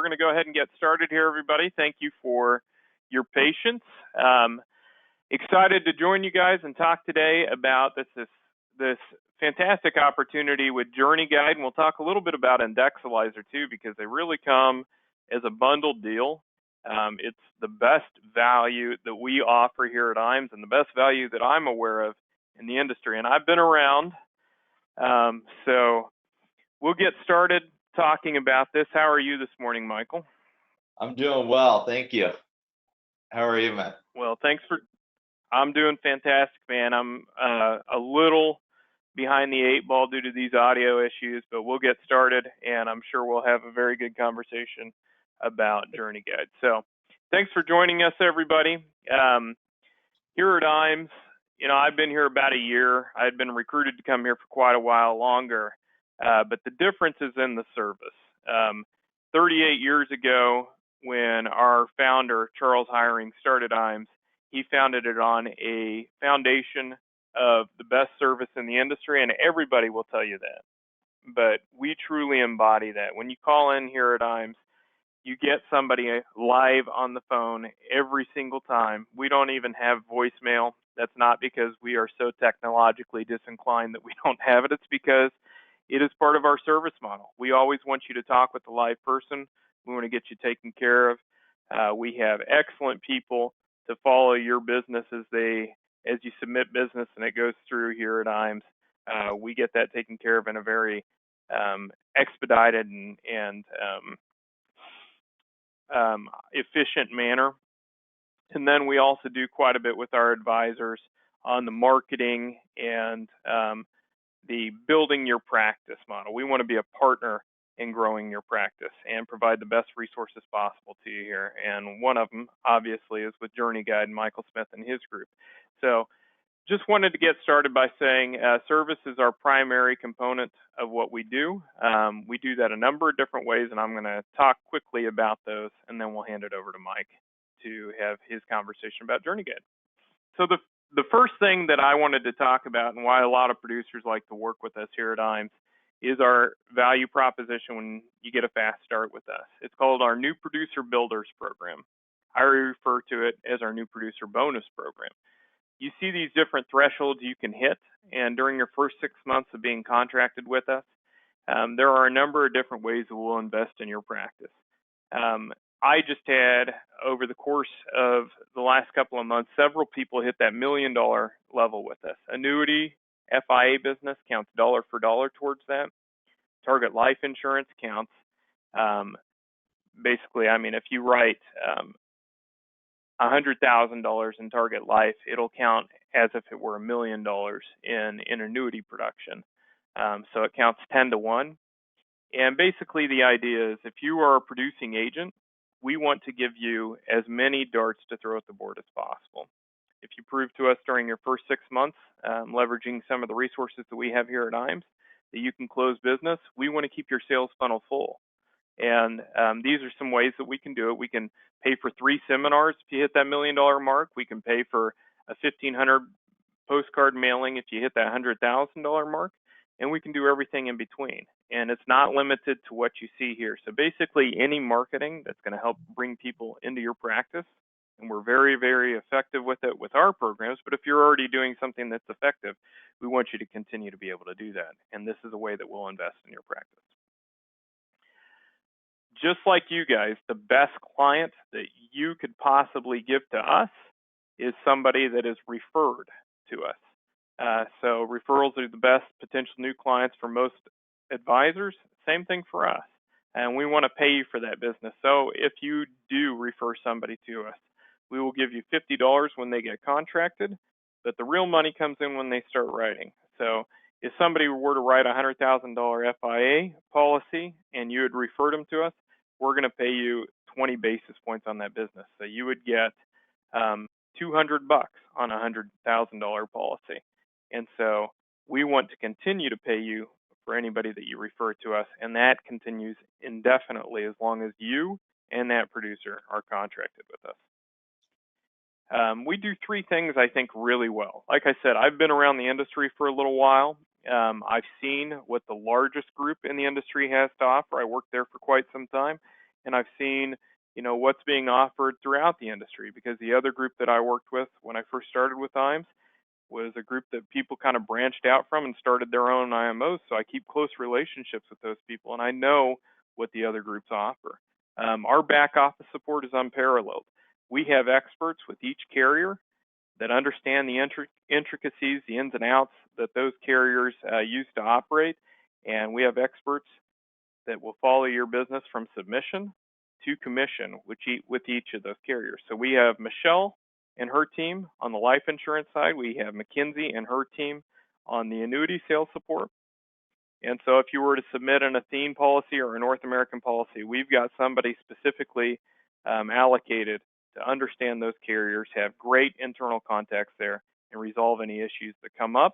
going to go ahead and get started here, everybody. Thank you for your patience. Excited to join you guys and talk today about this fantastic opportunity with JourneyGuide, and we'll talk a little bit about Indexalizer too, because they really come as a bundled deal. It's the best value that we offer here at IMES and the best value that I'm aware of in the industry. And I've been around, so we'll get started talking about this. How are you this morning, Michael? I'm doing well, thank you. How are you, Matt? Well, I'm doing fantastic, man. I'm a little behind the 8 ball due to these audio issues, but we'll get started, and I'm sure we'll have a very good conversation about JourneyGuide. So thanks for joining us, everybody. Here at IMES, I've been here about a year. I'd been recruited to come here for quite a while longer, but the difference is in the service. 38 years ago, when our founder, Charles Hiring, started IMES, he founded it on a foundation of the best service in the industry, and everybody will tell you that. But we truly embody that. When you call in here at IMES, you get somebody live on the phone every single time. We don't even have voicemail. That's not because we are so technologically disinclined that we don't have it. It's because it is part of our service model. We always want you to talk with a live person. We want to get you taken care of. We have excellent people to follow your business as you submit business and it goes through here at IMES. We get that taken care of in a very expedited and efficient manner. And then we also do quite a bit with our advisors on the marketing and the building your practice model. We want to be a partner in growing your practice and provide the best resources possible to you here. And one of them, obviously, is with JourneyGuide and Michael Smith and his group. So just wanted to get started by saying service is our primary component of what we do. We do that a number of different ways, and I'm going to talk quickly about those, and then we'll hand it over to Mike to have his conversation about JourneyGuide. So the first thing that I wanted to talk about and why a lot of producers like to work with us here at IMES is our value proposition when you get a fast start with us. It's called our New Producer Builders Program. I refer to it as our New Producer Bonus Program. You see these different thresholds you can hit, and during your first 6 months of being contracted with us, there are a number of different ways that we'll invest in your practice. I just had, over the course of the last couple of months, several people hit that $1 million level with us. Annuity, FIA business counts dollar for dollar towards that. Target life insurance counts. Basically, if you write $100,000 in target life, it'll count as if it were $1 million in annuity production. So it counts 10 to 1. And basically the idea is if you are a producing agent, we want to give you as many darts to throw at the board as possible. If you prove to us during your first 6 months, leveraging some of the resources that we have here at IMES, that you can close business, we want to keep your sales funnel full. And these are some ways that we can do it. We can pay for 3 seminars if you hit that $1 million mark. We can pay for a 1,500 postcard mailing if you hit that $100,000 mark. And we can do everything in between. And it's not limited to what you see here. So basically any marketing that's going to help bring people into your practice, and we're very, very effective with it with our programs, but if you're already doing something that's effective, we want you to continue to be able to do that. And this is a way that we'll invest in your practice. Just like you guys, the best client that you could possibly give to us is somebody that is referred to us. So referrals are the best potential new clients for most advisors. Same thing for us. And we want to pay you for that business. So if you do refer somebody to us, we will give you $50 when they get contracted, but the real money comes in when they start writing. So if somebody were to write a $100,000 FIA policy and you had referred them to us, we're going to pay you 20 basis points on that business. So you would get $200 on a $100,000 policy. And so we want to continue to pay you for anybody that you refer to us, and that continues indefinitely as long as you and that producer are contracted with us. We do 3 things I think really well. Like I said, I've been around the industry for a little while. I've seen what the largest group in the industry has to offer. I worked there for quite some time, and I've seen, what's being offered throughout the industry, because the other group that I worked with when I first started with IMES was a group that people kind of branched out from and started their own IMOs. So I keep close relationships with those people, and I know what the other groups offer. Our back office support is unparalleled. We have experts with each carrier that understand the intricacies, the ins and outs that those carriers use to operate, and we have experts that will follow your business from submission to commission with each of those carriers. So we have Michelle and her team on the life insurance side. We have Mackenzie and her team on the annuity sales support. And so if you were to submit an Athene policy or a North American policy, we've got somebody specifically allocated to understand those carriers, have great internal contacts there, and resolve any issues that come up,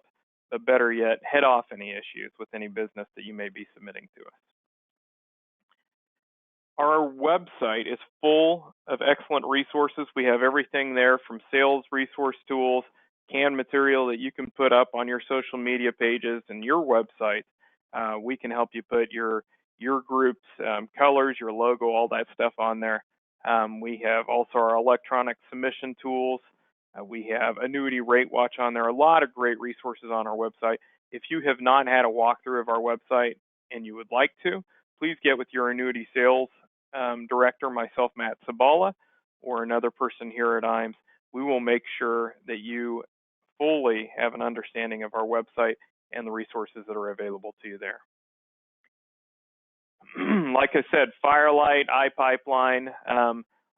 but better yet, head off any issues with any business that you may be submitting to us. Our website is full of excellent resources. We have everything there from sales resource tools, canned material that you can put up on your social media pages and your website. We can help you put your group's colors, your logo, all that stuff on there. We have also our electronic submission tools. We have Annuity Rate Watch on there. A lot of great resources on our website. If you have not had a walkthrough of our website and you would like to, please get with your annuity sales director, myself, Matt Sabala, or another person here at IMES. We will make sure that you fully have an understanding of our website and the resources that are available to you there. Like I said, Firelight, iPipeline,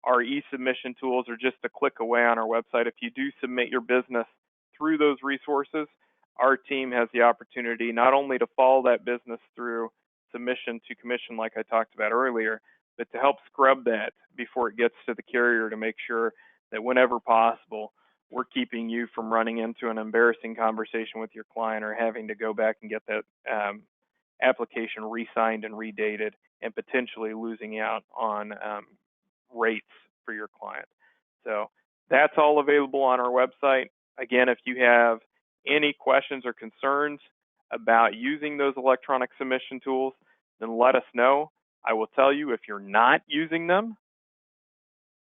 our e-submission tools are just a click away on our website. If you do submit your business through those resources, our team has the opportunity not only to follow that business through submission to commission like I talked about earlier, but to help scrub that before it gets to the carrier to make sure that whenever possible, we're keeping you from running into an embarrassing conversation with your client or having to go back and get that application re-signed and redated and potentially losing out on rates for your client. So that's all available on our website. Again, if you have any questions or concerns about using those electronic submission tools, then let us know. I will tell you, if you're not using them,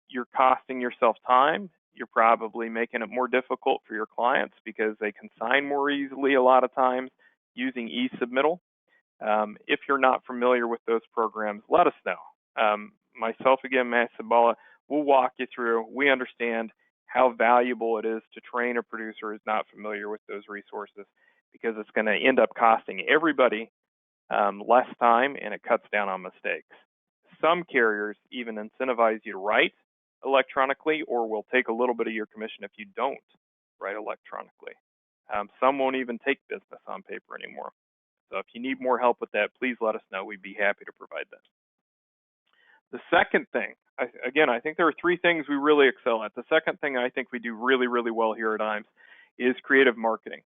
you're costing yourself time. You're probably making it more difficult for your clients because they can sign more easily a lot of times using e-submittal. If you're not familiar with those programs, let us know. Myself, again, Matt Sabala, we'll walk you through. We understand how valuable it is to train a producer who's not familiar with those resources, because it's going to end up costing everybody less time, and it cuts down on mistakes. Some carriers even incentivize you to write electronically, or will take a little bit of your commission if you don't write electronically. Some won't even take business on paper anymore. So if you need more help with that, please let us know. We'd be happy to provide that. The second thing, I think there are three things we really excel at. The second thing I think we do really, really well here at IMES is creative marketing.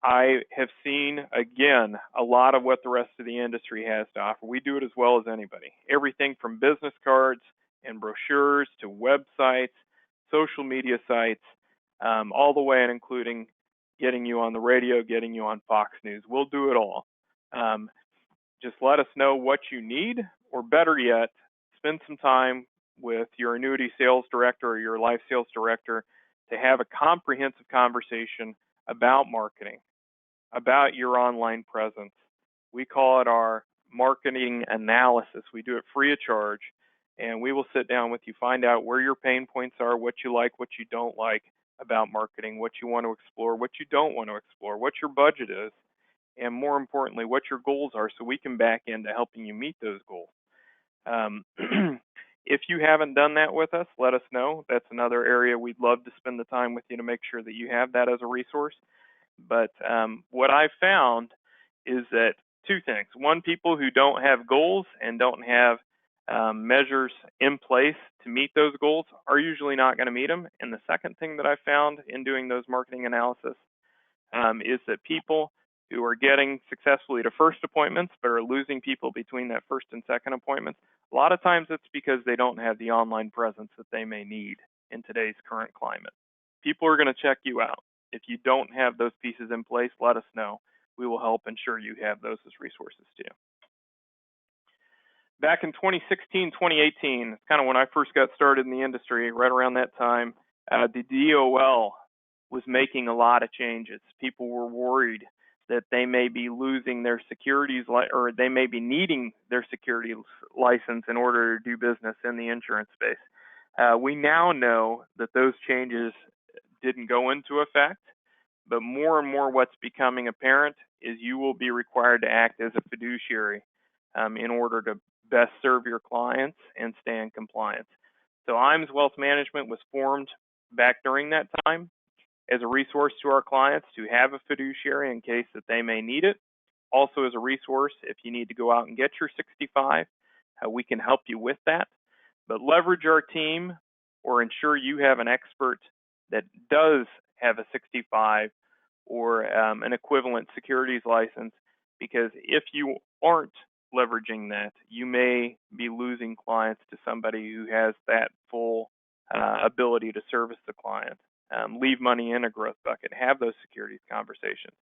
I have seen, again, a lot of what the rest of the industry has to offer. We do it as well as anybody. Everything from business cards and brochures to websites, social media sites, all the way and including getting you on the radio, getting you on Fox News. We'll do it all. Just let us know what you need, or better yet, spend some time with your annuity sales director or your life sales director to have a comprehensive conversation about marketing, about your online presence. We call it our marketing analysis. We do it free of charge, and we will sit down with you, find out where your pain points are, what you like, what you don't like about marketing, what you want to explore, what you don't want to explore, what your budget is, and more importantly, what your goals are, so we can back into helping you meet those goals. If you haven't done that with us, let us know. That's another area we'd love to spend the time with you to make sure that you have that as a resource. But what I've found is that two things. One, people who don't have goals and don't have measures in place to meet those goals are usually not going to meet them. And the second thing that I found in doing those marketing analysis is that people who are getting successfully to first appointments but are losing people between that first and second appointments, a lot of times it's because they don't have the online presence that they may need in today's current climate. People are going to check you out. If you don't have those pieces in place, let us know. We will help ensure you have those as resources too. back in 2016, 2018, kind of when I first got started in the industry, right around that time, the DOL was making a lot of changes. People were worried that they may be losing their securities or they may be needing their securities license in order to do business in the insurance space. We now know that those changes didn't go into effect, but more and more what's becoming apparent is you will be required to act as a fiduciary in order to best serve your clients and stay in compliance. So IMS Wealth Management was formed back during that time as a resource to our clients to have a fiduciary in case that they may need it. Also as a resource if you need to go out and get your 65, we can help you with that. But leverage our team or ensure you have an expert that does have a 65 or an equivalent securities license, because if you aren't leveraging that, you may be losing clients to somebody who has that full ability to service the client. Leave money in a growth bucket, have those securities conversations.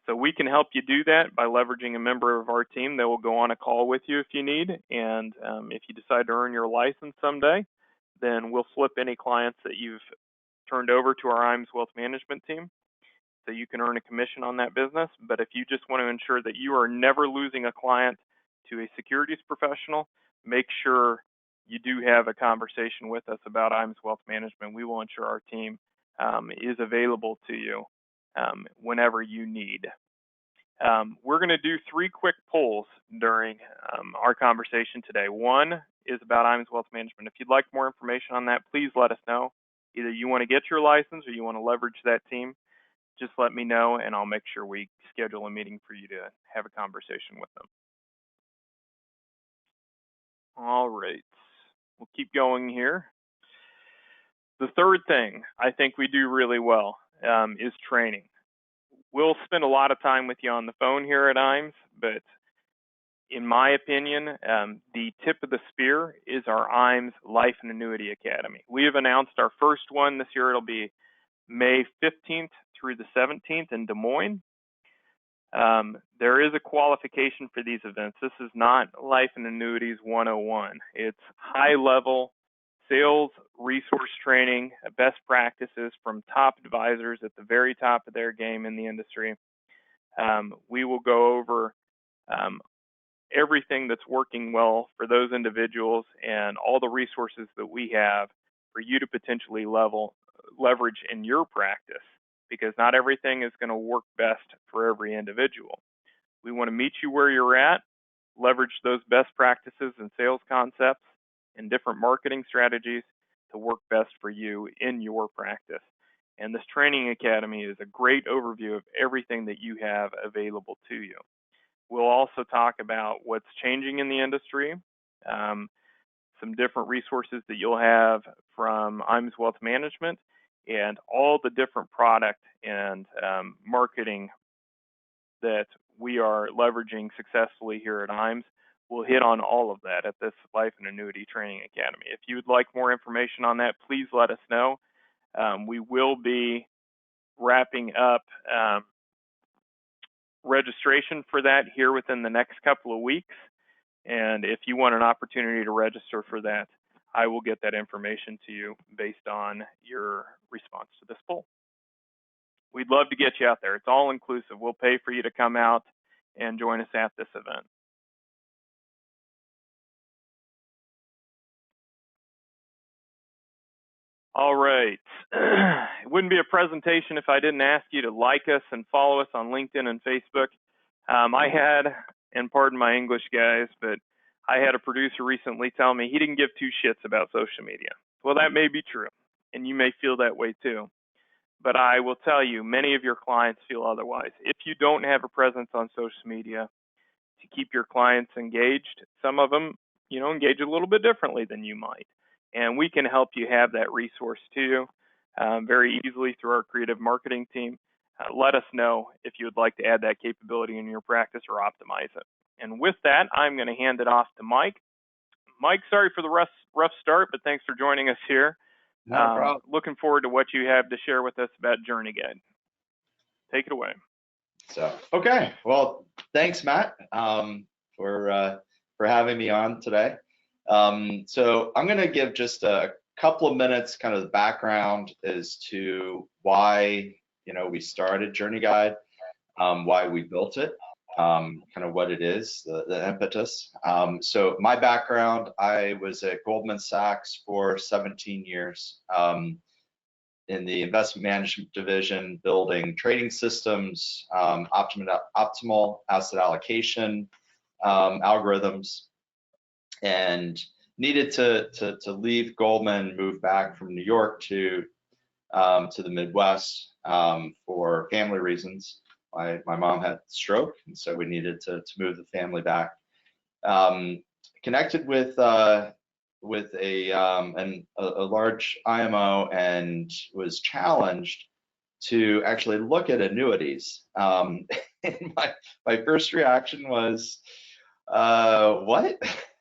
So we can help you do that by leveraging a member of our team that will go on a call with you if you need. And if you decide to earn your license someday, then we'll flip any clients that you've turned over to our IMS Wealth Management team so you can earn a commission on that business. But if you just want to ensure that you are never losing a client to a securities professional, make sure you do have a conversation with us about IMS Wealth Management. We will ensure our team is available to you whenever you need. We're going to do 3 quick polls during our conversation today. One is about IMS Wealth Management. If you'd like more information on that, please let us know. Either you want to get your license or you want to leverage that team, just let me know and I'll make sure we schedule a meeting for you to have a conversation with them. All right, we'll keep going here. The third thing I think we do really well is training. We'll spend a lot of time with you on the phone here at IMS, but in my opinion, the tip of the spear is our IMS Life and Annuity Academy. We have announced our first one this year. It'll be May 15th through the 17th in Des Moines. There is a qualification for these events. This is not Life and Annuities 101. It's high-level sales resource training, best practices from top advisors at the very top of their game in the industry. We will go over everything that's working well for those individuals and all the resources that we have for you to potentially leverage in your practice, because not everything is going to work best for every individual. We want to meet you where you're at, leverage those best practices and sales concepts and different marketing strategies to work best for you in your practice. And this training academy is a great overview of everything that you have available to you. We'll also talk about what's changing in the industry, some different resources that you'll have from IMS Wealth Management, and all the different product and marketing that we are leveraging successfully here at IMS. We'll hit on all of that at this Life and Annuity Training Academy. If you would like more information on that, please let us know. We will be wrapping up registration for that here within the next couple of weeks. And if you want an opportunity to register for that, I will get that information to you based on your response to this poll. We'd love to get you out there. It's all inclusive. We'll pay for you to come out and join us at this event. All right. It wouldn't be a presentation if I didn't ask you to like us and follow us on LinkedIn and Facebook. I had, and pardon my English, guys, but I had a producer recently tell me he didn't give 2 shits about social media. Well, that may be true, and you may feel that way too. But I will tell you, many of your clients feel otherwise. If you don't have a presence on social media to keep your clients engaged, some of them, engage a little bit differently than you might. And we can help you have that resource too, very easily through our creative marketing team. Let us know if you would like to add that capability in your practice or optimize it. And with that, I'm going to hand it off to Mike. Mike, sorry for the rough start, but thanks for joining us here. No problem. Looking forward to what you have to share with us about JourneyGuide. Take it away. So, okay. Well, thanks, Matt. for having me on today. So I'm going to give just a couple of minutes, kind of the background as to why we started JourneyGuide, why we built it, kind of what it is, the impetus. So my background, I was at Goldman Sachs for 17 years. In the investment management division, building trading systems, optimal asset allocation algorithms, and needed to leave Goldman, move back from New York to the Midwest for family reasons. My mom had a stroke, and so we needed to move the family back. Connected with a large IMO and was challenged to actually look at annuities. And my first reaction was, what?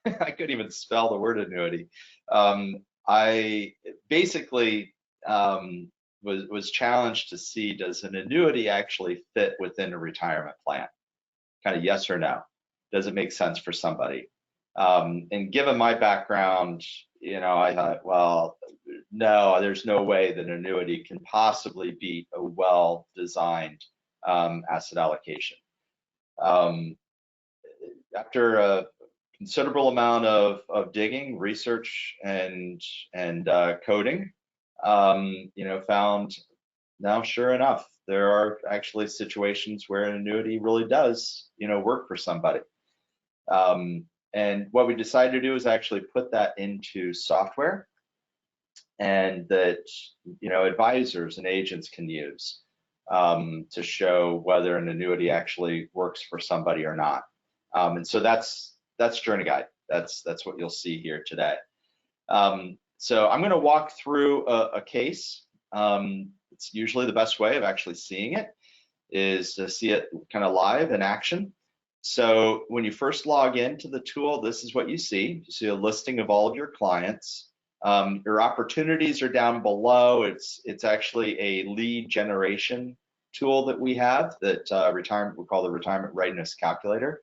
I couldn't even spell the word annuity. I basically was challenged to see, does an annuity actually fit within a retirement plan? Kind of yes or no. Does it make sense for somebody? And given my background, I thought, well, no, there's no way that an annuity can possibly beat a well-designed asset allocation. After a considerable amount of digging, research, and coding, found now, sure enough, there are actually situations where an annuity really does, work for somebody. And what we decided to do is actually put that into software, and that advisors and agents can use to show whether an annuity actually works for somebody or not. And so that's JourneyGuide. That's what you'll see here today. So I'm going to walk through a case. It's usually the best way of actually seeing it is to see it kind of live in action. So when you first log into the tool, this is what you see. You see a listing of all of your clients. Your opportunities are down below. It's actually a lead generation tool that we have that we call the Retirement Readiness Calculator,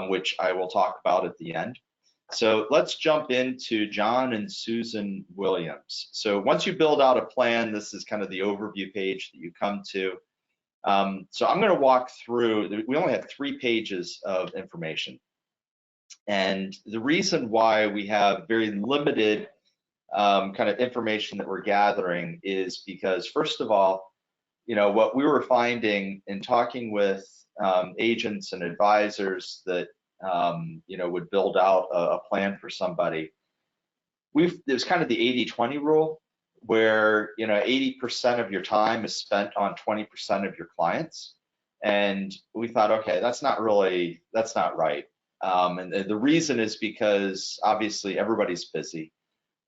which I will talk about at the end. So let's jump into John and Susan Williams. So once you build out a plan, this is kind of the overview page that you come to. So I'm going to walk through, we only have 3 pages of information. And the reason why we have very limited kind of information that we're gathering is because, first of all, what we were finding in talking with agents and advisors that, would build out a plan for somebody, there's kind of the 80-20 rule, where 80% of your time is spent on 20% of your clients. And we thought, okay, that's not right. And the reason is because obviously everybody's busy,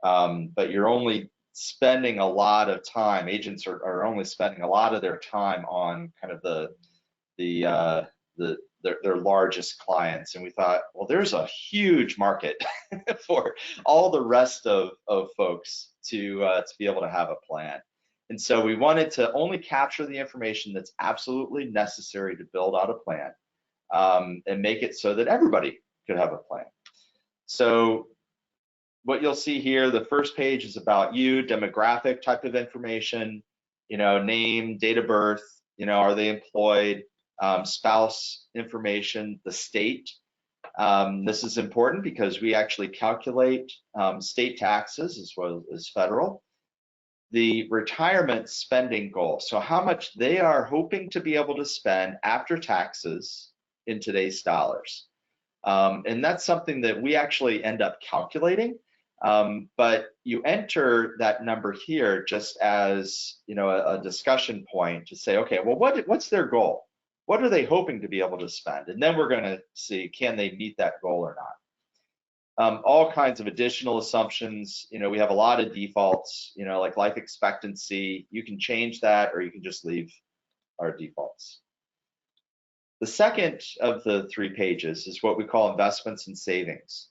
but you're only spending a lot of time, agents are only spending a lot of their time on kind of their largest clients. And we thought, well, there's a huge market for all the rest of folks to be able to have a plan. And so we wanted to only capture the information that's absolutely necessary to build out a plan, and make it so that everybody could have a plan. So what you'll see here, the first page is about you, demographic type of information, name, date of birth, are they employed, spouse information, the state. This is important because we actually calculate state taxes as well as federal. The retirement spending goal, so how much they are hoping to be able to spend after taxes in today's dollars. And that's something that we actually end up calculating. But you enter that number here just as a discussion point to say, okay, well, what's their goal? What are they hoping to be able to spend? And then we're going to see, can they meet that goal or not? All kinds of additional assumptions. We have a lot of defaults, like life expectancy. You can change that, or you can just leave our defaults. The second of the 3 pages is what we call investments and savings.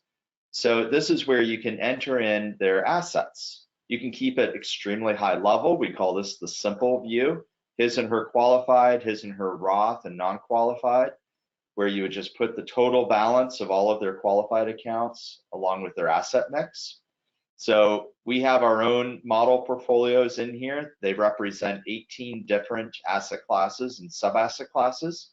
So this is where you can enter in their assets. You can keep it extremely high level. We call this the simple view. His and her qualified, his and her Roth, and non-qualified. where you would just put the total balance of all of their qualified accounts along with their asset mix. So we have our own model portfolios in here. They represent 18 different asset classes and sub-asset classes,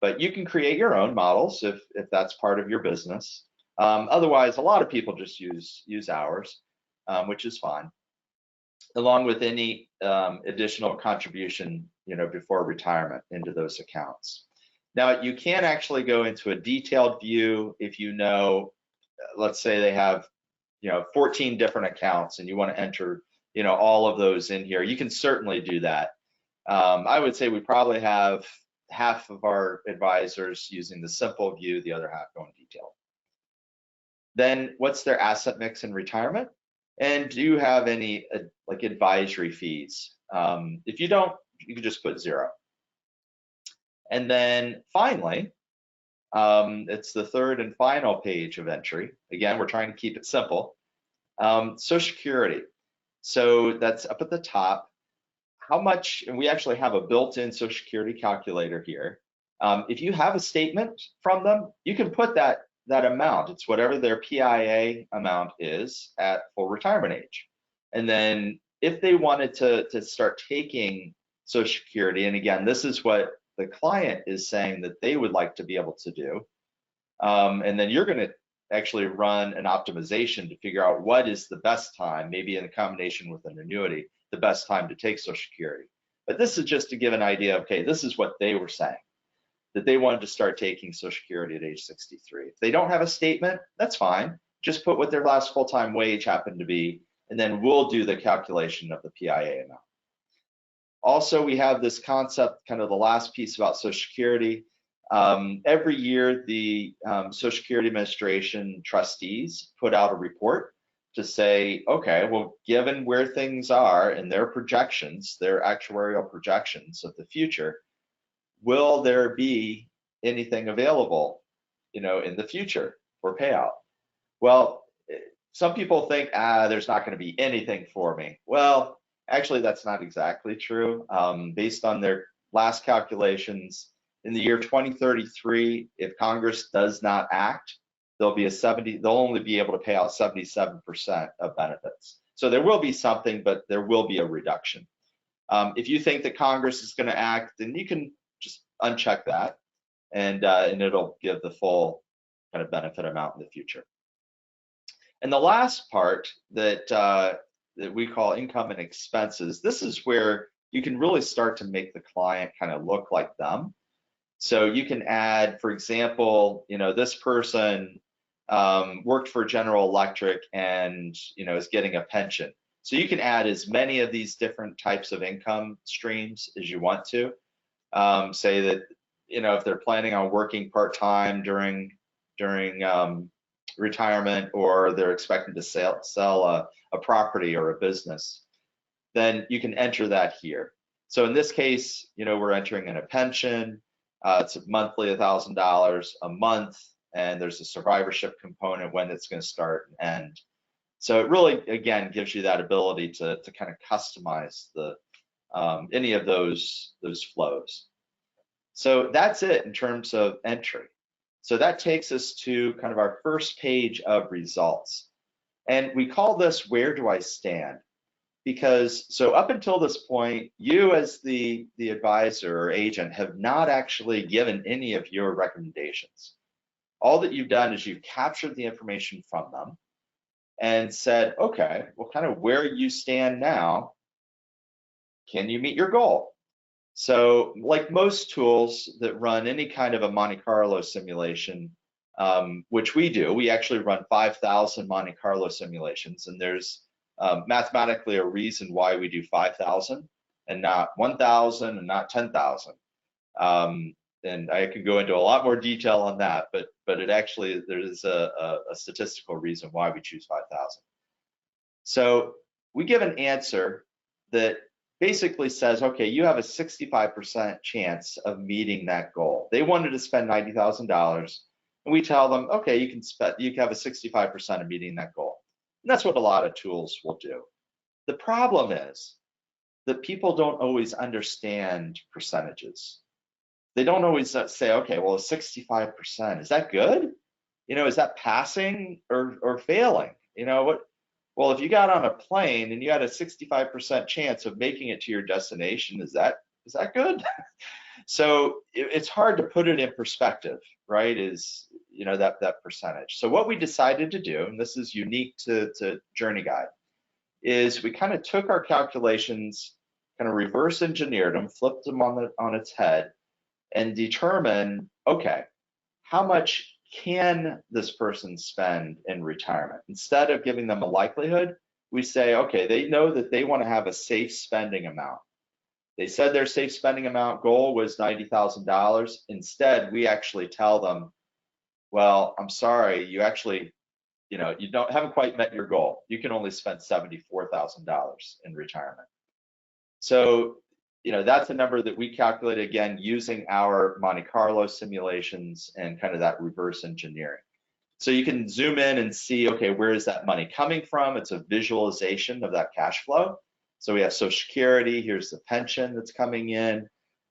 but you can create your own models if that's part of your business. Otherwise, a lot of people just use ours, which is fine, along with any additional contribution, before retirement into those accounts. Now, you can actually go into a detailed view if let's say they have 14 different accounts and you want to enter all of those in here. You can certainly do that. I would say we probably have half of our advisors using the simple view, the other half going detailed. Then what's their asset mix in retirement? And do you have any like advisory fees? If you don't, you can just put 0. And then finally, it's the third and final page of entry. Again, we're trying to keep it simple. Social Security. So that's up at the top. How much, and we actually have a built-in Social Security calculator here. If you have a statement from them, you can put that amount. It's whatever their PIA amount is at full retirement age. And then if they wanted to start taking Social Security, and again, this is what the client is saying that they would like to be able to do. And then you're going to actually run an optimization to figure out what is the best time, maybe in a combination with an annuity, the best time to take Social Security. But this is just to give an idea of, okay, this is what they were saying, that they wanted to start taking Social Security at age 63. If they don't have a statement, that's fine. Just put what their last full-time wage happened to be, and then we'll do the calculation of the PIA amount. Also, we have this concept, kind of the last piece about Social Security. Every year, the Social Security Administration trustees put out a report to say, okay, well, given where things are and their projections, their actuarial projections of the future, will there be anything available, in the future for payout? Well, some people think, there's not going to be anything for me. Well, actually, that's not exactly true. Based on their last calculations, in the year 2033, if Congress does not act, they'll only be able to pay out 77% of benefits. So there will be something, but there will be a reduction. If you think that Congress is going to act, then you can just uncheck that, and it'll give the full kind of benefit amount in the future. And the last part that we call income and expenses, this is where you can really start to make the client kind of look like them. So you can add, for example, this person worked for General Electric and is getting a pension. So you can add as many of these different types of income streams as you want to. Say that if they're planning on working part-time during retirement, or they're expecting to sell a property or a business, then you can enter that here. So in this case, we're entering in a pension. It's monthly $1,000 a month, and there's a survivorship component when it's going to start and end. So it really, again, gives you that ability to kind of customize any of those flows. So that's it in terms of entry. So that takes us to kind of our first page of results. And we call this, where do I stand? Because so up until this point, you as the advisor or agent have not actually given any of your recommendations. All that you've done is you've captured the information from them and said, okay, well, kind of where you stand now, can you meet your goal? So like most tools that run any kind of a Monte Carlo simulation, which we do, we actually run 5,000 Monte Carlo simulations, and there's mathematically a reason why we do 5,000 and not 1,000 and not 10,000. And I can go into a lot more detail on that, but it actually, there's a statistical reason why we choose 5,000. So we give an answer that basically says, okay, you have a 65% chance of meeting that goal. They wanted to spend $90,000, and we tell them, okay, you can have a 65% of meeting that goal. And that's what a lot of tools will do. The problem is that people don't always understand percentages. they don't always say, okay, well, 65%, is that good? Is that passing or failing? What? Well, if you got on a plane and you had a 65% chance of making it to your destination, is that good? So it's hard to put it in perspective, right? That percentage. So what we decided to do, and this is unique to JourneyGuide, is we kind of took our calculations, kind of reverse engineered them, flipped them on its head, and determine, okay, how much can this person spend in retirement? Instead of giving them a likelihood, we say, okay, they know that they want to have a safe spending amount. They said their safe spending amount goal was $90,000. Instead, we actually tell them, well, I'm sorry, you actually, you haven't quite met your goal. You can only spend $74,000 in retirement. So, that's a number that we calculate, again, using our Monte Carlo simulations and kind of that reverse engineering. So you can zoom in and see, okay, where is that money coming from? It's a visualization of that cash flow. So we have Social Security, here's the pension that's coming in.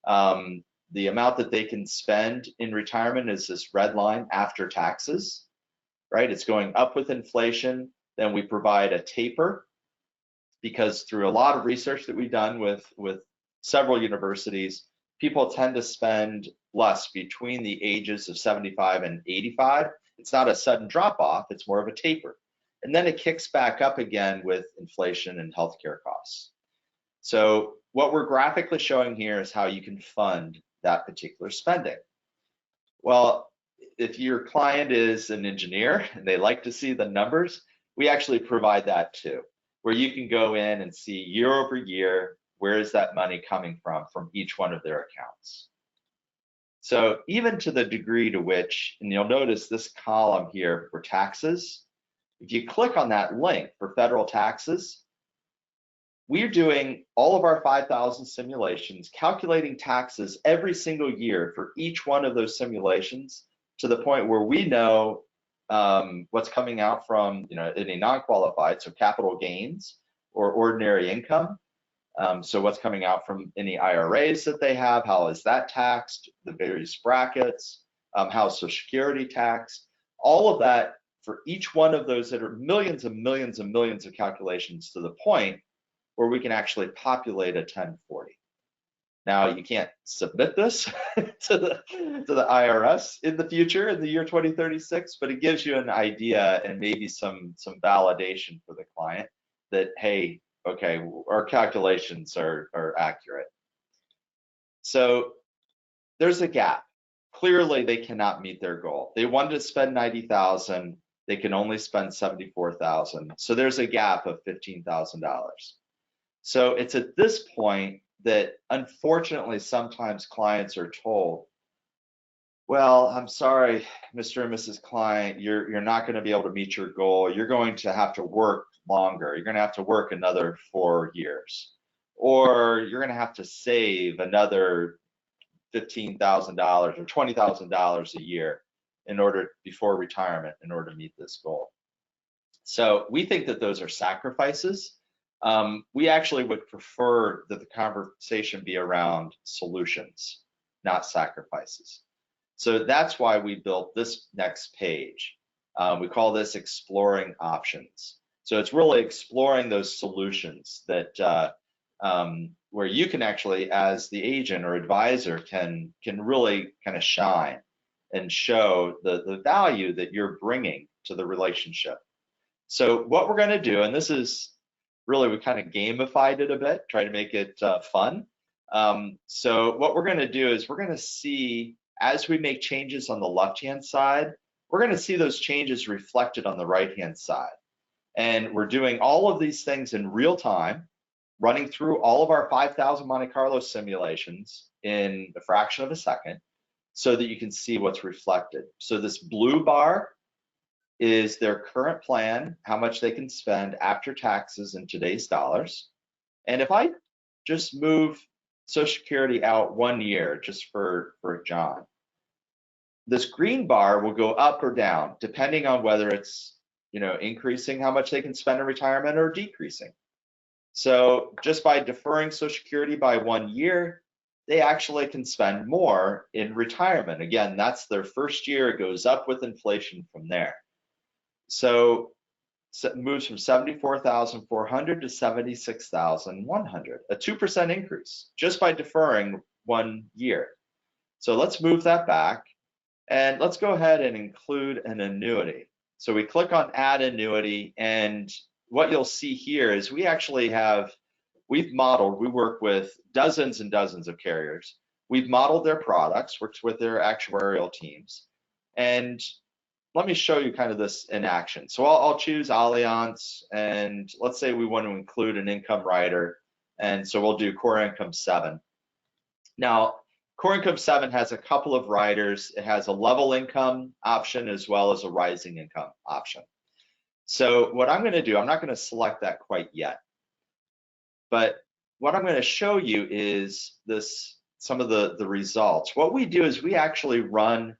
The amount that they can spend in retirement is this red line after taxes, right? It's going up with inflation. Then we provide a taper, because through a lot of research that we've done with several universities, people tend to spend less between the ages of 75 and 85. It's not a sudden drop off, it's more of a taper. And then it kicks back up again with inflation and healthcare costs. So what we're graphically showing here is how you can fund that particular spending. Well, if your client is an engineer and they like to see the numbers, we actually provide that too, where you can go in and see year over year, where is that money coming from each one of their accounts. So even to the degree to which, and you'll notice this column here for taxes, if you click on that link for federal taxes, we're doing all of our 5,000 simulations, calculating taxes every single year for each one of those simulations, to the point where we know what's coming out from any non-qualified, so capital gains or ordinary income. So what's coming out from any IRAs that they have, how is that taxed, the various brackets, how is Social Security taxed, all of that for each one of those that are millions and millions and millions of calculations, to the point where we can actually populate a 1040. Now, you can't submit this to the IRS in the future, in the year 2036, but it gives you an idea and maybe some validation for the client that, hey, okay, our calculations are accurate. So there's a gap. Clearly, they cannot meet their goal. They wanted to spend 90,000, they can only spend 74,000. So there's a gap of $15,000. So it's at this point that, unfortunately, sometimes clients are told, well, I'm sorry, Mr. and Mrs. Client, you're not going to be able to meet your goal. You're going to have to work longer. You're going to have to work another 4 years, or you're going to have to save another $15,000 or $20,000 a year before retirement in order to meet this goal. So we think that those are sacrifices. We actually would prefer that the conversation be around solutions, not sacrifices. So that's why we built this next page. We call this exploring options. So it's really exploring those solutions that where you can actually, as the agent or advisor, can really kind of shine and show the value that you're bringing to the relationship. So what we're going to do, and this is really, we kind of gamified it a bit, try to make it fun. So what we're going to do is we're going to see, as we make changes on the left-hand side, we're going to see those changes reflected on the right-hand side. And we're doing all of these things in real time, running through all of our 5,000 Monte Carlo simulations in a fraction of a second, so that you can see what's reflected. So this blue bar is their current plan, how much they can spend after taxes in today's dollars. And if I just move Social Security out 1 year, just for John, this green bar will go up or down, depending on whether it's increasing how much they can spend in retirement or decreasing. So just by deferring Social Security by 1 year, they actually can spend more in retirement. Again, that's their first year. It goes up with inflation from there. So it moves from 74,400 to 76,100, a 2% increase just by deferring 1 year. So let's move that back and let's go ahead and include an annuity. So we click on add annuity, and what you'll see here is we work with dozens and dozens of carriers. We've modeled their products, worked with their actuarial teams, and let me show you kind of this in action. So I'll choose Allianz, and let's say we want to include an income rider, and so we'll do Core Income 7. Now, Core Income 7 has a couple of riders. It has a level income option as well as a rising income option. So what I'm going to do, I'm not going to select that quite yet, but what I'm going to show you is some of the results. What we do is we actually run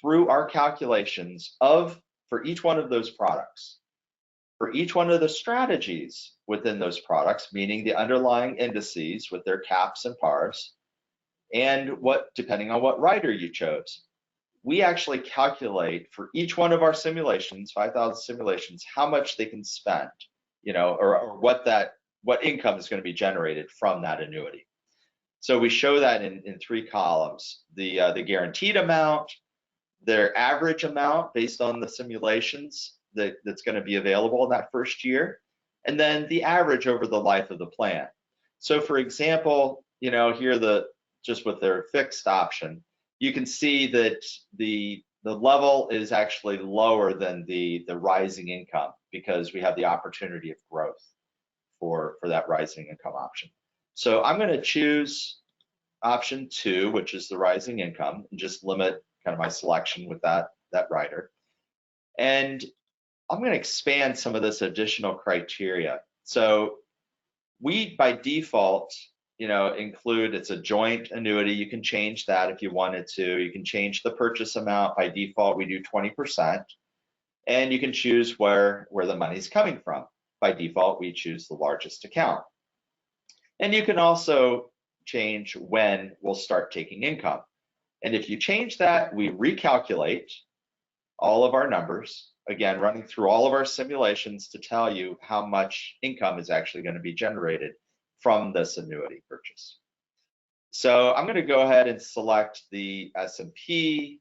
through our calculations for each one of those products, for each one of the strategies within those products, meaning the underlying indices with their caps and pars, and depending on what rider you chose. We actually calculate for each one of our simulations, 5,000 simulations, how much they can spend, or what income is going to be generated from that annuity. So we show that in 3 columns: the guaranteed amount, their average amount based on the simulations that's going to be available in that first year, and then the average over the life of the plan. So for example, here just with their fixed option, you can see that the level is actually lower than the rising income, because we have the opportunity of growth for that rising income option. So I'm going to choose option 2, which is the rising income, and just limit kind of my selection with that rider. And I'm going to expand some of this additional criteria. So we, by default, include, it's a joint annuity. You can change that if you wanted to. You can change the purchase amount. By default, we do 20%. And you can choose where the money's coming from. By default, we choose the largest account. And you can also change when we'll start taking income. And if you change that, we recalculate all of our numbers, again, running through all of our simulations to tell you how much income is actually going to be generated from this annuity purchase. So I'm going to go ahead and select the S&P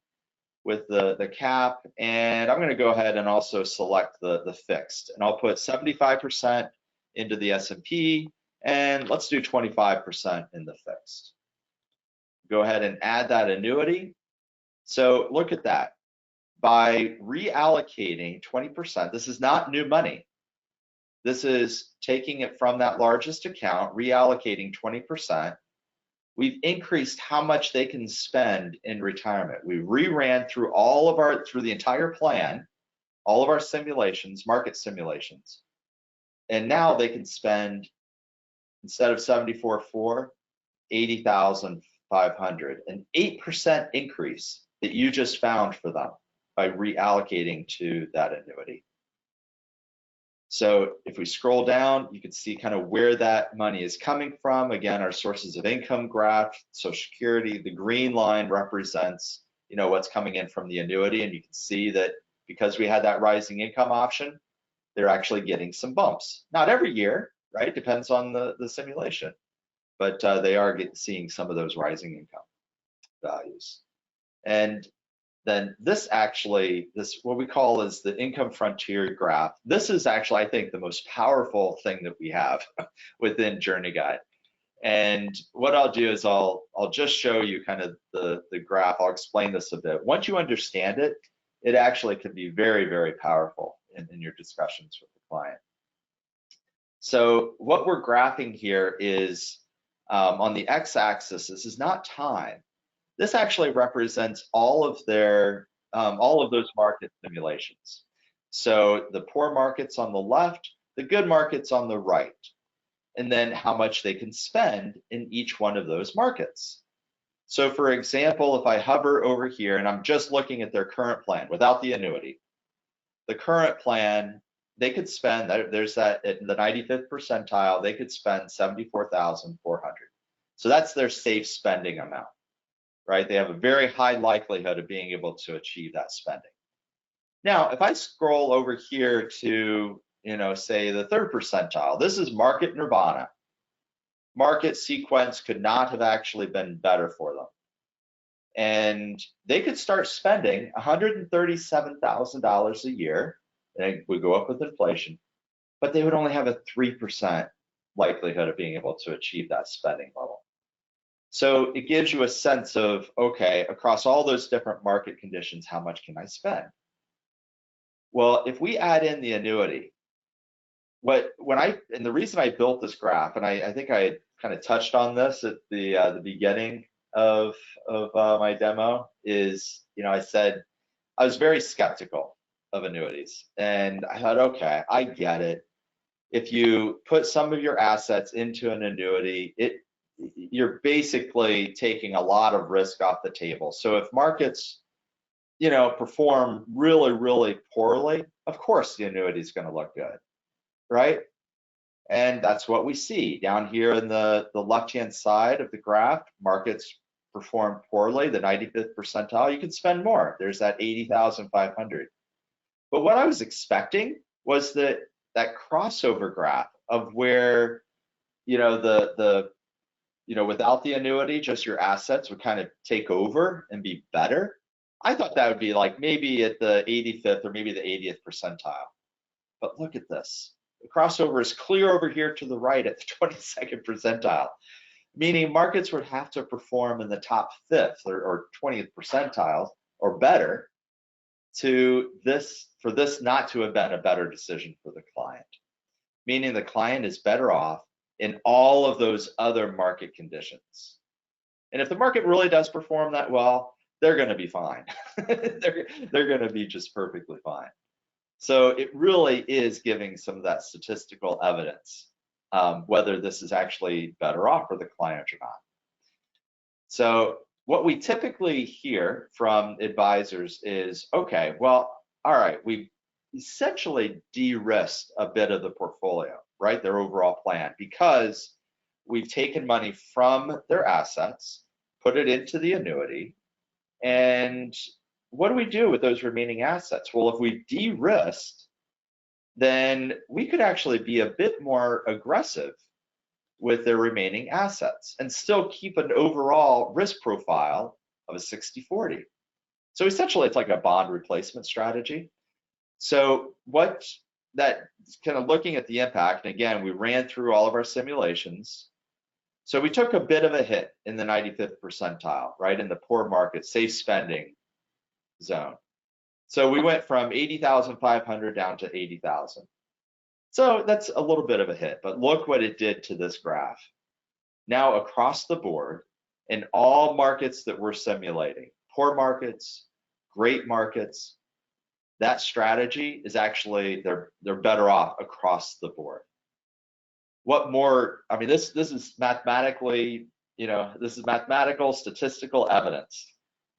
with the cap, and I'm going to go ahead and also select the fixed, and I'll put 75% into the S&P, and let's do 25% in the fixed. Go ahead and add that annuity. So look at that. By reallocating 20%, this is not new money. This is taking it from that largest account, reallocating 20%. We've increased how much they can spend in retirement. We reran through through the entire plan, all of our simulations, market simulations. And now they can spend, instead of 74,400, 80,500, an 8% increase that you just found for them by reallocating to that annuity. So if we scroll down, you can see kind of where that money is coming from. Again, our sources of income graph, Social Security, the green line represents, what's coming in from the annuity. And you can see that because we had that rising income option, they're actually getting some bumps. Not every year, right? Depends on the simulation, but they are seeing some of those rising income values. And then this what we call is the income frontier graph. This is actually, I think, the most powerful thing that we have within JourneyGuide. And what I'll do is I'll just show you kind of the graph. I'll explain this a bit. Once you understand it, it actually can be very, very powerful in your discussions with the client. So what we're graphing here is on the x-axis, this is not time. This actually represents all of those market simulations. So the poor markets on the left, the good markets on the right, and then how much they can spend in each one of those markets. So for example, if I hover over here and I'm just looking at their current plan without the annuity, the current plan, they could spend, there's that in the 95th percentile, they could spend 74,400. So that's their safe spending amount, right? They have a very high likelihood of being able to achieve that spending. Now, if I scroll over here to, say the third percentile, this is market nirvana. Market sequence could not have actually been better for them. And they could start spending $137,000 a year, and it would go up with inflation, but they would only have a 3% likelihood of being able to achieve that spending level. So it gives you a sense of, okay, across all those different market conditions, how much can I spend? Well, if we add in the annuity, and the reason I built this graph, and I think I kind of touched on this at the beginning of my demo, is, I said I was very skeptical of annuities, and I thought, okay, I get it. If you put some of your assets into an annuity, you're basically taking a lot of risk off the table. So if markets, perform really, really poorly, of course the annuity is going to look good, right? And that's what we see down here in the left-hand side of the graph. Markets perform poorly, the 95th percentile, you can spend more. There's that 80,500. But what I was expecting was that crossover graph of where, without the annuity, just your assets would kind of take over and be better. I thought that would be like maybe at the 85th or maybe the 80th percentile. But look at this. The crossover is clear over here to the right at the 22nd percentile, meaning markets would have to perform in the top 5th or 20th percentile or better for this not to have been a better decision for the client, meaning the client is better off in all of those other market conditions. And if the market really does perform that well, they're going to be fine. they're going to be just perfectly fine. So it really is giving some of that statistical evidence, whether this is actually better off for the client or not. So what we typically hear from advisors is, okay, well, all right, we've essentially de-risked a bit of the portfolio, right? Their overall plan, because we've taken money from their assets, put it into the annuity, and what do we do with those remaining assets? Well, if we de-risked, then we could actually be a bit more aggressive with their remaining assets and still keep an overall risk profile of a 60-40. So essentially, it's like a bond replacement strategy. So what that kind of looking at the impact, and again, we ran through all of our simulations. So we took a bit of a hit in the 95th percentile, right, in the poor market, safe spending zone. So we went from 80,500 down to 80,000. So that's a little bit of a hit, but look what it did to this graph. Now across the board, in all markets that we're simulating, poor markets, great markets, that strategy is actually, they're better off across the board. What more, I mean, this is mathematically, this is mathematical statistical evidence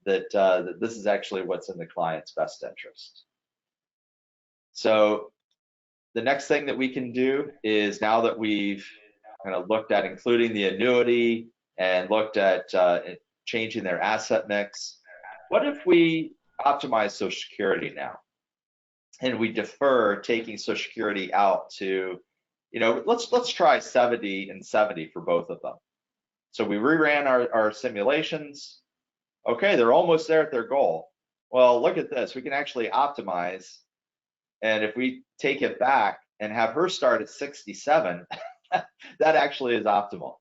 that this is actually what's in the client's best interest. So the next thing that we can do is, now that we've kind of looked at including the annuity and looked at changing their asset mix, what if we optimize Social Security now? And we defer taking Social Security out to, let's try 70 and 70 for both of them. So we reran our simulations. Okay, they're almost there at their goal. Well, look at this. We can actually optimize. And if we take it back and have her start at 67, that actually is optimal.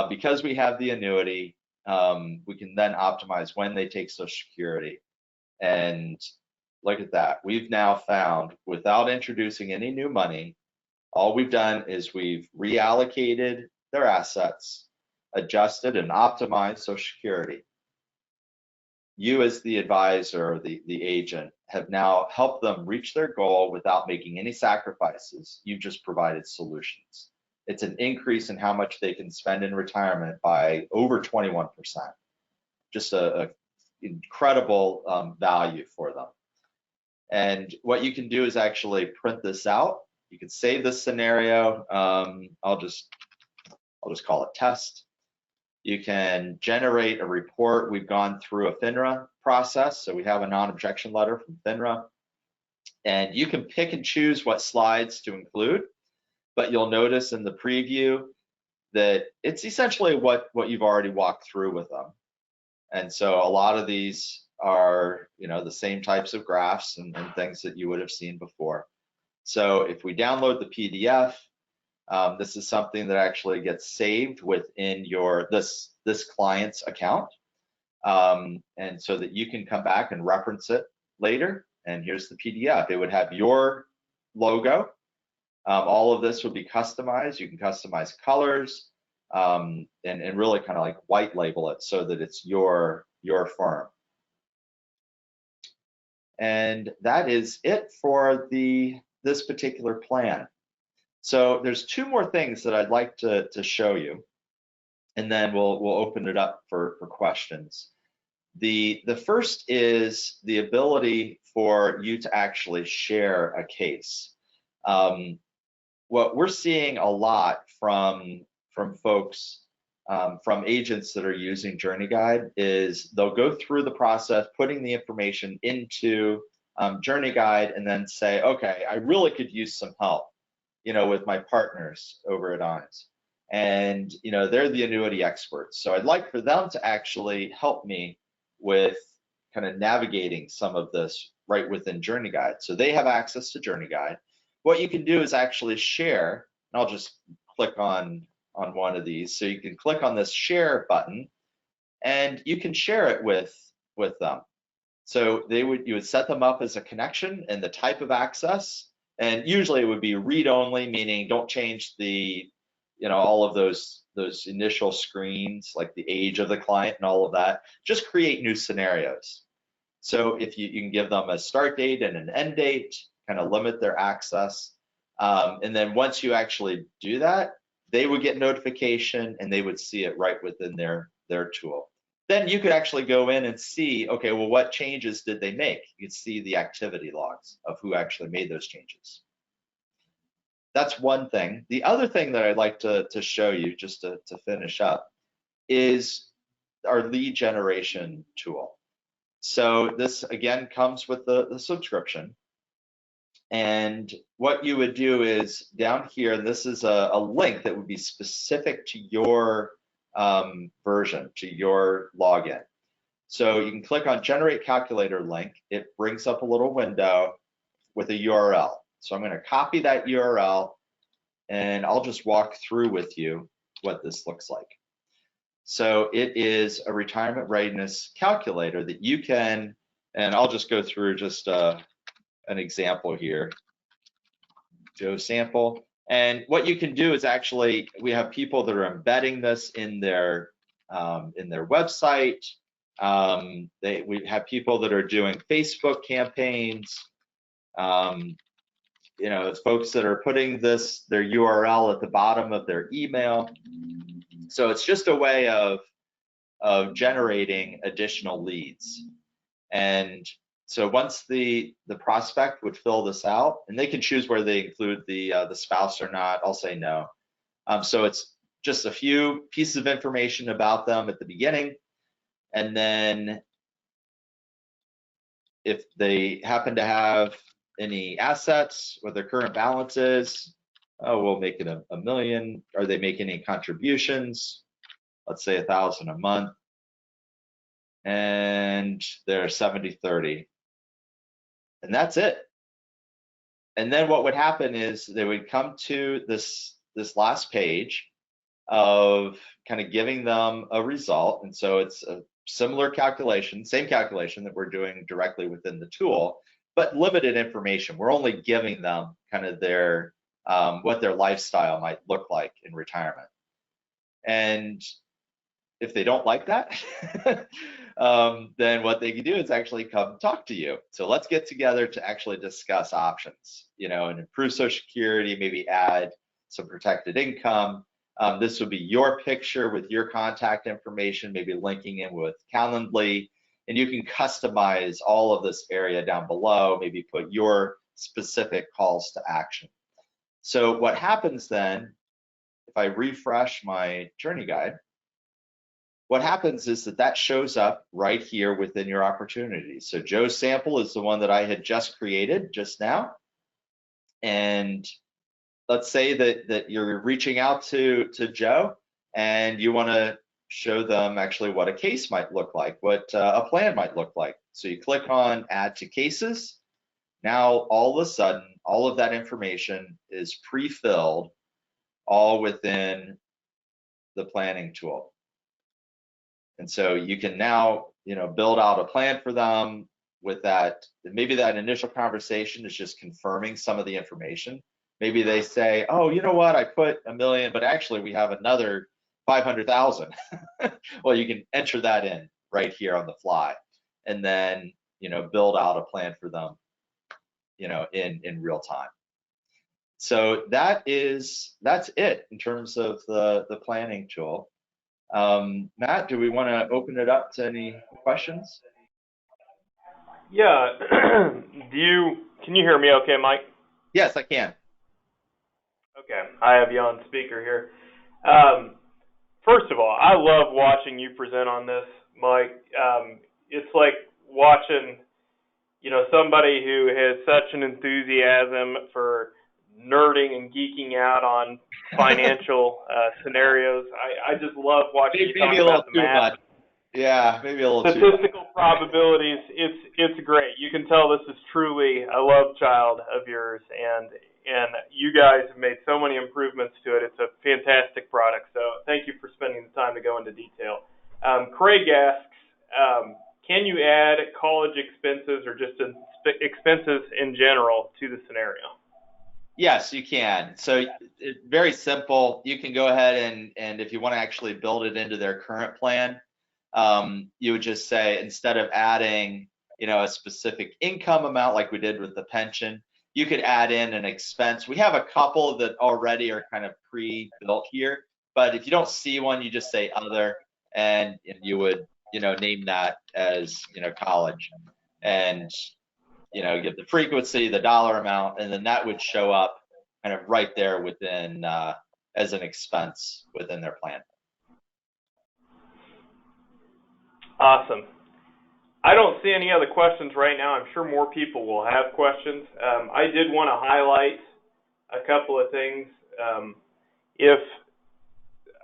Because we have the annuity, we can then optimize when they take Social Security. And look at that. We've now found, without introducing any new money, all we've done is we've reallocated their assets, adjusted and optimized Social Security. You as the advisor, the agent, have now helped them reach their goal without making any sacrifices. You've just provided solutions. It's an increase in how much they can spend in retirement by over 21%. Just a incredible value for them. And what you can do is actually print this out. You can save this scenario. I'll just call it test. You can generate a report. We've gone through a FINRA process, so we have a non-objection letter from FINRA. And you can pick and choose what slides to include, but you'll notice in the preview that it's essentially what you've already walked through with them. And so a lot of these are, the same types of graphs and things that you would have seen before. So if we download the PDF, this is something that actually gets saved within this client's account, and so that you can come back and reference it later. And here's the PDF. It would have your logo. All of this would be customized. You can customize colors, and really kind of like white label it so that it's your firm. And that is it for this particular plan. So there's two more things that I'd like to show you, and then we'll open it up for questions. The first is the ability for you to actually share a case. What we're seeing a lot from folks, from agents that are using JourneyGuide, is they'll go through the process, putting the information into JourneyGuide, and then say, okay, I really could use some help, with my partners over at Honest. And, they're the annuity experts. So I'd like for them to actually help me with kind of navigating some of this right within JourneyGuide. So they have access to JourneyGuide. What you can do is actually share, and I'll just click on one of these. So you can click on this share button, and you can share it with them. So you would set them up as a connection and the type of access. And usually it would be read only, meaning don't change the, all of those initial screens, like the age of the client and all of that. Just create new scenarios. So if you can give them a start date and an end date, kind of limit their access. And then once you actually do that, they would get notification and they would see it right within their tool. Then you could actually go in and see, okay, well, what changes did they make? You could see the activity logs of who actually made those changes. That's one thing. The other thing that I'd like to show you, just to finish up, is our lead generation tool. So this, again, comes with the subscription. And what you would do is down here, this is a link that would be specific to your version, to your login. So you can click on Generate Calculator link. It brings up a little window with a URL. So I'm going to copy that URL, and I'll just walk through with you what this looks like. So it is a retirement readiness calculator that you can, and I'll just go through just an example here. Joe sample. And what you can do is actually, we have people that are embedding this in their website. We have people that are doing Facebook campaigns. It's folks that are putting their URL at the bottom of their email. So it's just a way of generating additional leads. And so once the prospect would fill this out, and they can choose where they include the spouse or not, I'll say no. So it's just a few pieces of information about them at the beginning, and then if they happen to have any assets, what their current balance is, we'll make it a million. Are they making any contributions? Let's say 1,000 a month, and they're 70-30. And that's it. And then what would happen is they would come to this last page of kind of giving them a result. And so it's a similar calculation, same calculation that we're doing directly within the tool, but limited information. We're only giving them kind of their what their lifestyle might look like in retirement. And if they don't like that, then what they can do is actually come talk to you. So let's get together to actually discuss options, and improve Social Security, maybe add some protected income. This would be your picture with your contact information, maybe linking in with Calendly, and you can customize all of this area down below, maybe put your specific calls to action. So what happens then, if I refresh my JourneyGuide, what happens is that shows up right here within your opportunities. So Joe's sample is the one that I had just created just now. And let's say that you're reaching out to Joe and you want to show them actually what a case might look like, what a plan might look like. So you click on add to cases. Now all of a sudden, all of that information is pre-filled all within the planning tool. And so you can now, build out a plan for them with that. Maybe that initial conversation is just confirming some of the information. Maybe they say, oh, you know what, I put $1 million, but actually we have another 500,000. Well, you can enter that in right here on the fly, and then, build out a plan for them, in real time. So that's it in terms of the planning tool. Matt, do we want to open it up to any questions? Yeah. Can you hear me okay, Mike? Yes, I can. Okay, I have you on speaker here. First of all, I love watching you present on this, Mike. It's like watching, somebody who has such an enthusiasm for nerding and geeking out on financial scenarios. I just love watching you talk about the math. Yeah, maybe a little statistical probabilities. It's great. You can tell this is truly a love child of yours, and you guys have made so many improvements to it. It's a fantastic product. So thank you for spending the time to go into detail. Craig asks, can you add college expenses or just expenses in general to the scenario? Yes, you can. So it's very simple. You can go ahead and if you want to actually build it into their current plan, you would just say, instead of adding, a specific income amount like we did with the pension, you could add in an expense. We have a couple that already are kind of pre-built here, but if you don't see one, you just say other, and you would, name that as, college, and, get the frequency, the dollar amount, and then that would show up kind of right there within, as an expense within their plan. Awesome. I don't see any other questions right now. I'm sure more people will have questions. I did want to highlight a couple of things. If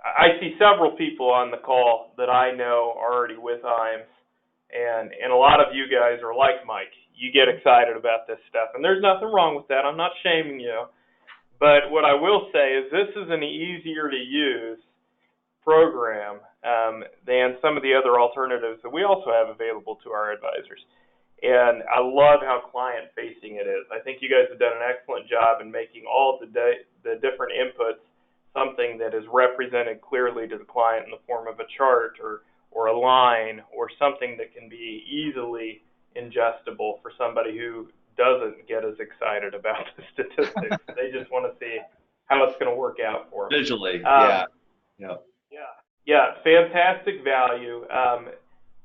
I see several people on the call that I know are already with IAMS, and a lot of you guys are like Mike. You get excited about this stuff, and there's nothing wrong with that. I'm not shaming you. But what I will say is this is an easier to use program than some of the other alternatives that we also have available to our advisors. And I love how client-facing it is. I think you guys have done an excellent job in making all of the different inputs something that is represented clearly to the client in the form of a chart or a line or something that can be easily ingestible for somebody who doesn't get as excited about the statistics. They just want to see how it's going to work out for them. Visually, Yeah, fantastic value.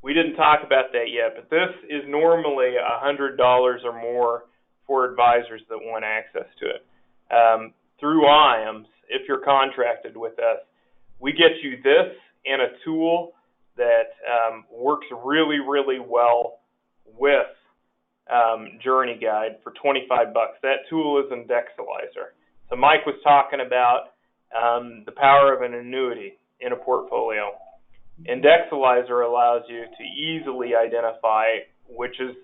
We didn't talk about that yet, but this is normally $100 or more for advisors that want access to it. Through IAMS, if you're contracted with us, we get you this and a tool that works really, really well with JourneyGuide for $25. That tool is Indexalizer. So Mike was talking about the power of an annuity in a portfolio. Indexalizer allows you to easily identify which is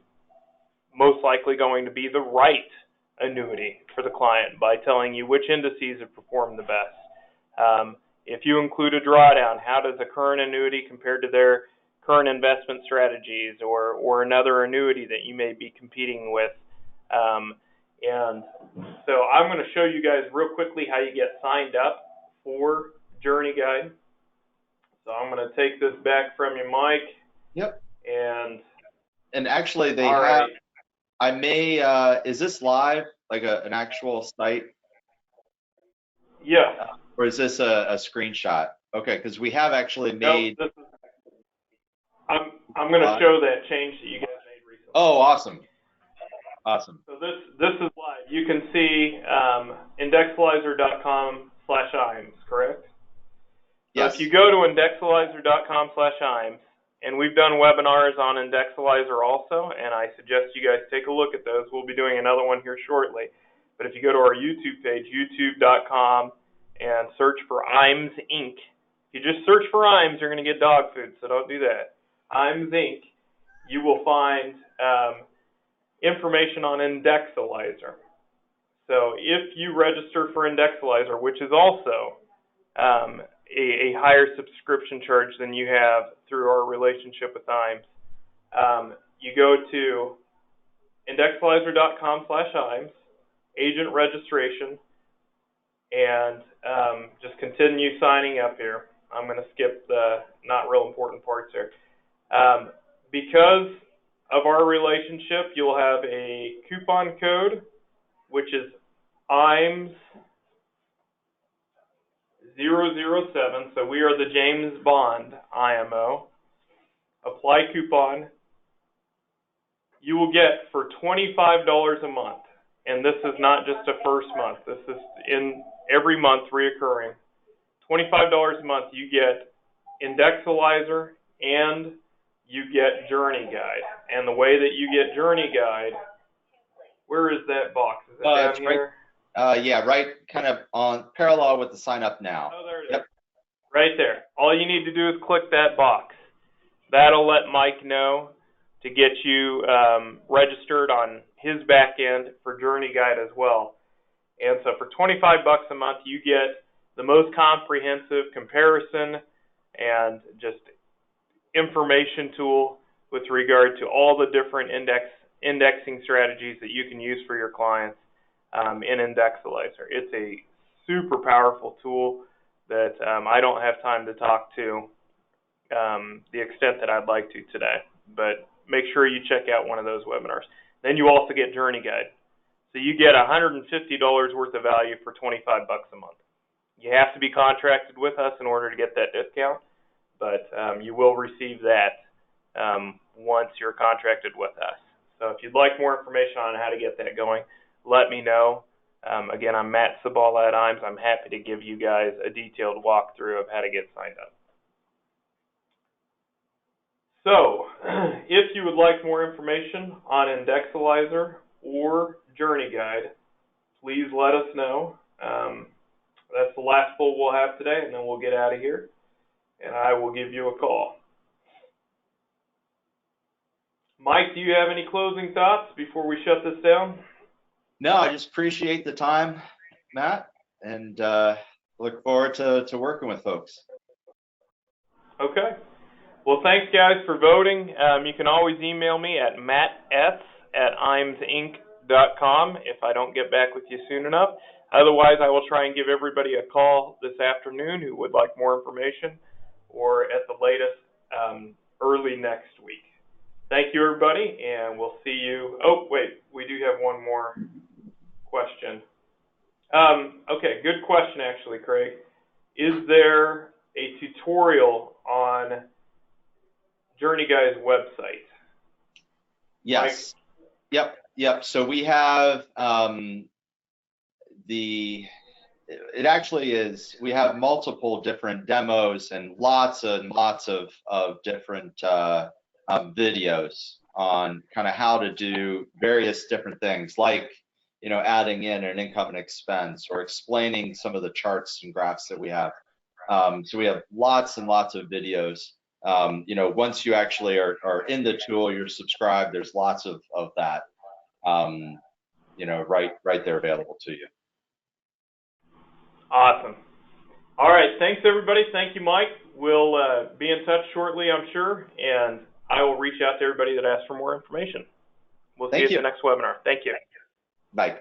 most likely going to be the right annuity for the client by telling you which indices have performed the best. If you include a drawdown, how does a current annuity compare to their current investment strategies or another annuity that you may be competing with? And so I'm going to show you guys real quickly how you get signed up for JourneyGuide. So I'm going to take this back from you, Mike. Yep. And actually they have, right. I may, is this live, like an actual site? Yeah. Or is this a screenshot? Okay, because we have actually made. No, I'm going to show that change that you guys made recently. Oh, awesome. Awesome. So this is live. You can see indexalizer.com/IAMS, correct? So if you go to indexalizer.com/IMS, and we've done webinars on Indexalizer also, and I suggest you guys take a look at those. We'll be doing another one here shortly. But if you go to our YouTube page, youtube.com, and search for IMS Inc. If you just search for IMS, you're going to get dog food, so don't do that. IMS Inc. You will find information on Indexalizer. So if you register for Indexalizer, which is also a higher subscription charge than you have through our relationship with IMS, you go to indexalizer.com/IMS, agent registration, and just continue signing up here. I'm going to skip the not real important parts here. Because of our relationship, you'll have a coupon code, which is IMS 007. So we are the James Bond IMO. Apply coupon. You will get for $25 a month. And this is not just a first month. This is in every month reoccurring. $25 a month, you get Indexalizer and you get JourneyGuide. And the way that you get JourneyGuide, where is that box? Is it down here? Right, yeah, right kind of on parallel with the sign up now. Oh, there it is. Right there. All you need to do is click that box. That'll let Mike know to get you registered on his back end for JourneyGuide as well. And so for $25 a month, you get the most comprehensive comparison and just information tool with regard to all the different indexing strategies that you can use for your clients in Indexalizer. It's a super powerful tool that I don't have time to talk to the extent that I'd like to today, but make sure you check out one of those webinars. Then you also get JourneyGuide. So you get $150 worth of value for $25 a month. You have to be contracted with us in order to get that discount, but you will receive that once you're contracted with us. So if you'd like more information on how to get that going, let me know. Again, I'm Matt Sabala at IMS. I'm happy to give you guys a detailed walkthrough of how to get signed up. So, if you would like more information on Indexalizer or JourneyGuide, please let us know. That's the last poll we'll have today, and then we'll get out of here, and I will give you a call. Mike, do you have any closing thoughts before we shut this down? No, I just appreciate the time, Matt, and look forward to working with folks. Okay. Well, thanks, guys, for voting. You can always email me at mattf@imsinc.com if I don't get back with you soon enough. Otherwise, I will try and give everybody a call this afternoon who would like more information, or at the latest, early next week. Thank you, everybody, and we'll see you. Oh, wait, we do have one more question. Okay, good question, actually, Craig. Is there a tutorial on JourneyGuide's website? Yes. Mike? Yep. So we have it actually is, we have multiple different demos and lots of different videos on kind of how to do various different things, like, you know, adding in an income and expense, or explaining some of the charts and graphs that we have. So we have lots and lots of videos. You know, once you actually are in the tool, you're subscribed, there's lots of that, you know, right there available to you. Awesome. All right. Thanks, everybody. Thank you, Mike. We'll be in touch shortly, I'm sure, and I will reach out to everybody that asks for more information. We'll see you at the next webinar. Thank you. Bye.